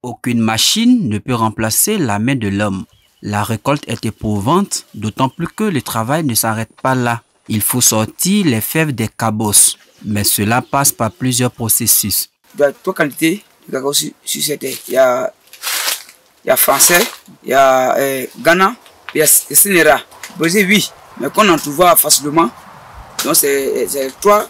Aucune machine ne peut remplacer la main de l'homme. La récolte est éprouvante, d'autant plus que le travail ne s'arrête pas là. Il faut sortir les fèves des cabosses, mais cela passe par plusieurs processus. Il y a trois qualités de cacao sur cette terre. Il y a français, il y a Ghana, il y a Sénéra. Brésil, oui, mais qu'on en trouve facilement. Donc c'est trois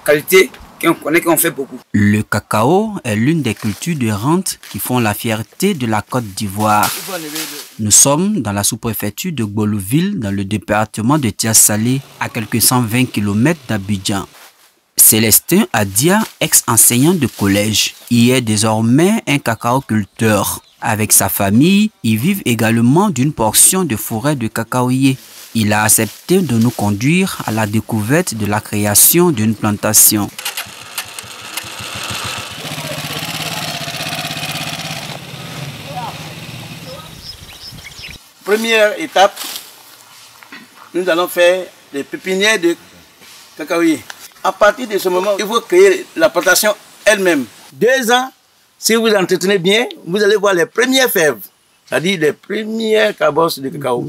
qualités qu'on connaît, qu'on fait beaucoup. Le cacao est l'une des cultures de rente qui font la fierté de la Côte d'Ivoire. Nous sommes dans la sous-préfecture de Gbolouville, dans le département de Tias-Salé, à quelques 120 km d'Abidjan. Célestin Adia, ex-enseignant de collège, y est désormais un cacao-culteur. Avec sa famille, ils vivent également d'une portion de forêt de cacaoyers. Il a accepté de nous conduire à la découverte de la création d'une plantation. Première étape, nous allons faire les pépinières de cacaoyers. À partir de ce moment, il faut créer la plantation elle-même. 2 ans, si vous entretenez bien, vous allez voir les premières fèves, c'est-à-dire les premières cabosses de cacao.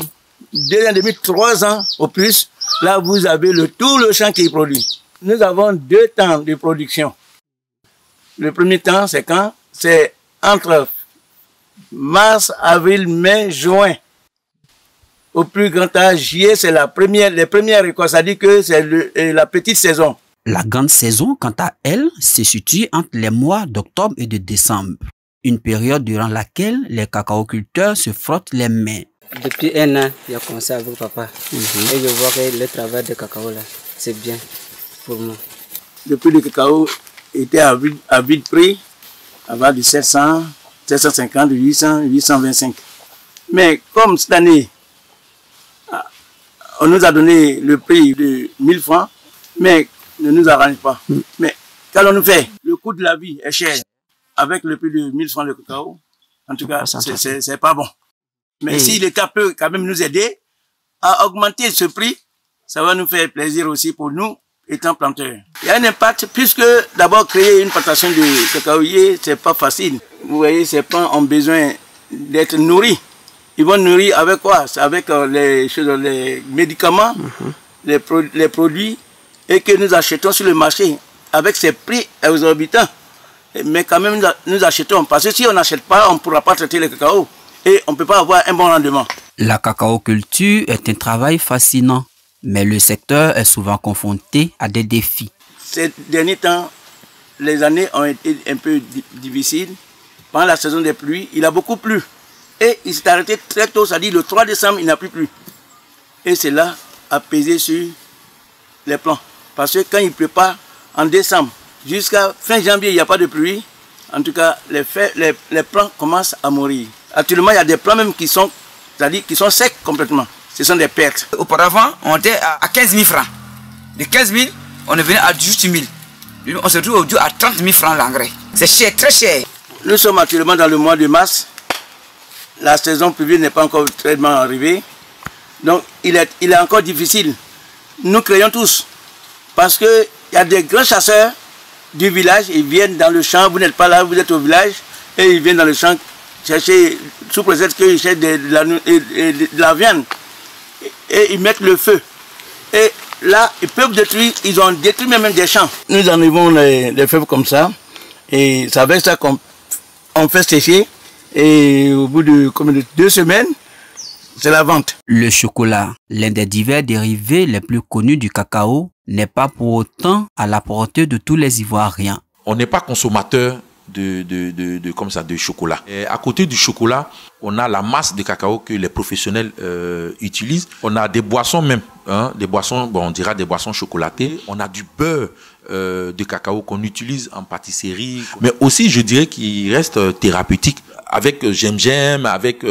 2 ans et demi, 3 ans au plus, là vous avez tout le champ qui est produit. Nous avons 2 temps de production. Le premier temps, c'est quand? C'est entre mars, avril, mai, juin. Au plus grand âge, juillet, c'est les premières récoltes, c'est-à-dire que c'est la petite saison. La grande saison, quant à elle, se situe entre les mois d'octobre et de décembre. Une période durant laquelle les cacaoculteurs se frottent les mains. Depuis 1 an, j'ai commencé avec papa. Et je vois que le travail de cacao, là, c'est bien pour moi. Depuis le cacao était à vide prix, avant de 700, 750, 800, 825. Mais comme cette année, on nous a donné le prix de 1000 francs, mais ne nous arrange pas. Mais qu'allons-nous faire? Le coût de la vie est cher. Avec le prix de 1000 francs de cacao, en tout cas, c'est pas bon. Mais si l'État peut quand même nous aider à augmenter ce prix, ça va nous faire plaisir aussi pour nous, étant planteurs. Il y a un impact, puisque d'abord créer une plantation de cacaoyer, c'est pas facile. Vous voyez, ces plants ont besoin d'être nourris. Ils vont nourrir avec quoi? Avec les médicaments, les produits, et que nous achetons sur le marché avec ces prix exorbitants. Mais quand même, nous achetons. Parce que si on n'achète pas, on ne pourra pas traiter le cacao. Et on ne peut pas avoir un bon rendement. La cacaoculture est un travail fascinant, mais le secteur est souvent confronté à des défis. Ces derniers temps, les années ont été un peu difficiles. Pendant la saison des pluies, il a beaucoup plu. Et il s'est arrêté très tôt, c'est-à-dire le 3 décembre, il n'a plus plu. Et cela a pesé sur les plants. Parce que quand il ne pleut pas, en décembre, jusqu'à fin janvier, il n'y a pas de pluie. En tout cas, les plants commencent à mourir. Actuellement, il y a des plants même qui sont secs complètement. Ce sont des pertes. Auparavant, on était à 15 000 francs. De 15 000, on est venu à 18 000. On se trouve aujourd'hui à 30 000 francs l'engrais. C'est cher, très cher. Nous sommes actuellement dans le mois de mars. La saison pluvieuse n'est pas encore très bien arrivée. Donc, il est encore difficile. Nous craignons tous. Parce qu'il y a des grands chasseurs du village. Ils viennent dans le champ. Vous n'êtes pas là, vous êtes au village. Et ils viennent dans le champ chercher, sous prétexte qu'ils cherchent de la viande. Et ils mettent le feu. Et là, ils peuvent détruire. Ils ont détruit même des champs. Nous enlevons les fèves comme ça. Et c'est avec ça qu'on fait sécher. Et au bout de 2 semaines, c'est la vente. Le chocolat, l'un des divers dérivés les plus connus du cacao, n'est pas pour autant à la portée de tous les Ivoiriens. On n'est pas consommateur de chocolat. Et à côté du chocolat, on a la masse de cacao que les professionnels utilisent. On a des boissons même, des boissons, on dira des boissons chocolatées. On a du beurre de cacao qu'on utilise en pâtisserie. Mais aussi, je dirais qu'il reste thérapeutique avec Gemgem, avec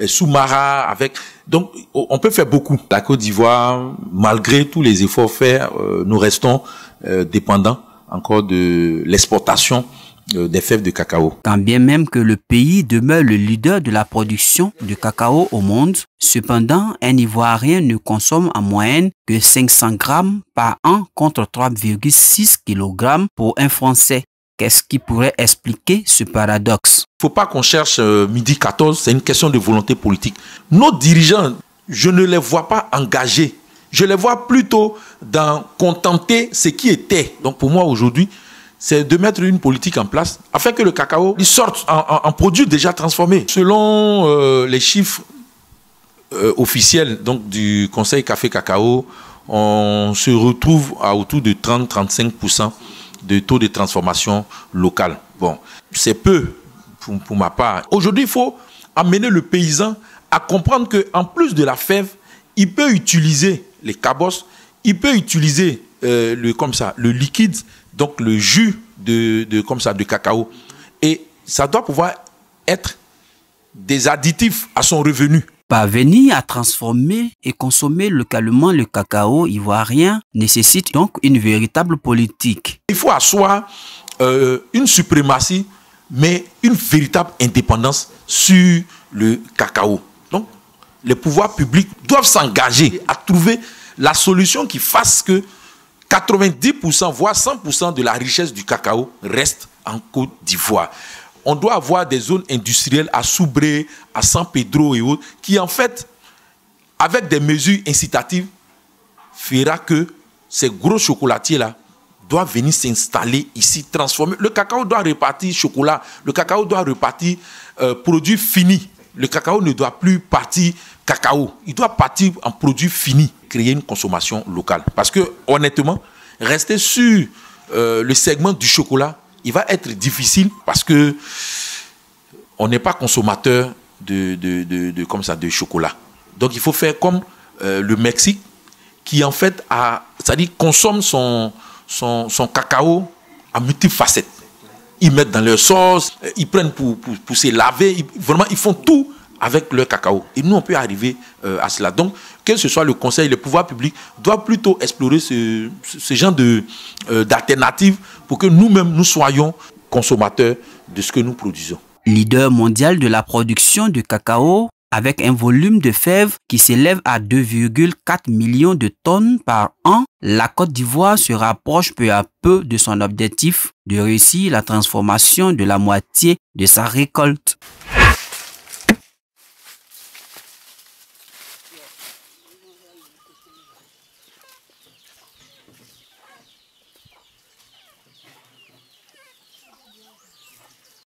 Soumara, avec... Donc, on peut faire beaucoup. La Côte d'Ivoire, malgré tous les efforts faits, nous restons dépendants encore de l'exportation des fèves de cacao. Quand bien même que le pays demeure le leader de la production de cacao au monde, cependant, un Ivoirien ne consomme en moyenne que 500 grammes par an contre 3,6 kg pour un Français. Qu'est-ce qui pourrait expliquer ce paradoxe? Il ne faut pas qu'on cherche midi 14, c'est une question de volonté politique. Nos dirigeants, je ne les vois pas engagés. Je les vois plutôt dans contenter ce qui était. Donc pour moi aujourd'hui, c'est de mettre une politique en place afin que le cacao il sorte en produit déjà transformé. Selon les chiffres officiels donc, du Conseil Café Cacao, on se retrouve à autour de 30-35% de taux de transformation locale. Bon, c'est peu pour ma part. Aujourd'hui, il faut amener le paysan à comprendre qu'en plus de la fève, il peut utiliser les cabosses, il peut utiliser le liquide, donc le jus de cacao. Et ça doit pouvoir être des additifs à son revenu. Parvenir à transformer et consommer localement le cacao ivoirien nécessite donc une véritable politique. Il faut asseoir une suprématie, mais une véritable indépendance sur le cacao. Donc, les pouvoirs publics doivent s'engager à trouver la solution qui fasse que 90%, voire 100% de la richesse du cacao reste en Côte d'Ivoire. On doit avoir des zones industrielles à Soubré, à San Pedro et autres, qui en fait, avec des mesures incitatives, fera que ces gros chocolatiers-là doivent venir s'installer ici, transformer. Le cacao doit repartir chocolat, le cacao doit repartir produit fini. Le cacao ne doit plus partir cacao, il doit partir en produit fini, créer une consommation locale. Parce que honnêtement, rester sur le segment du chocolat, il va être difficile parce que on n'est pas consommateur de chocolat. Donc il faut faire comme le Mexique qui en fait c'est-à-dire consomme son cacao à multiples facettes. Ils mettent dans leur sauce, ils prennent pour se laver, vraiment ils font tout avec leur cacao. Et nous on peut arriver à cela. Donc que ce soit le conseil, le pouvoir public doit plutôt explorer ce genre d'alternatives pour que nous-mêmes nous soyons consommateurs de ce que nous produisons. Leader mondial de la production de cacao, avec un volume de fèves qui s'élève à 2,4 millions de tonnes par an, la Côte d'Ivoire se rapproche peu à peu de son objectif de réussir la transformation de la moitié de sa récolte.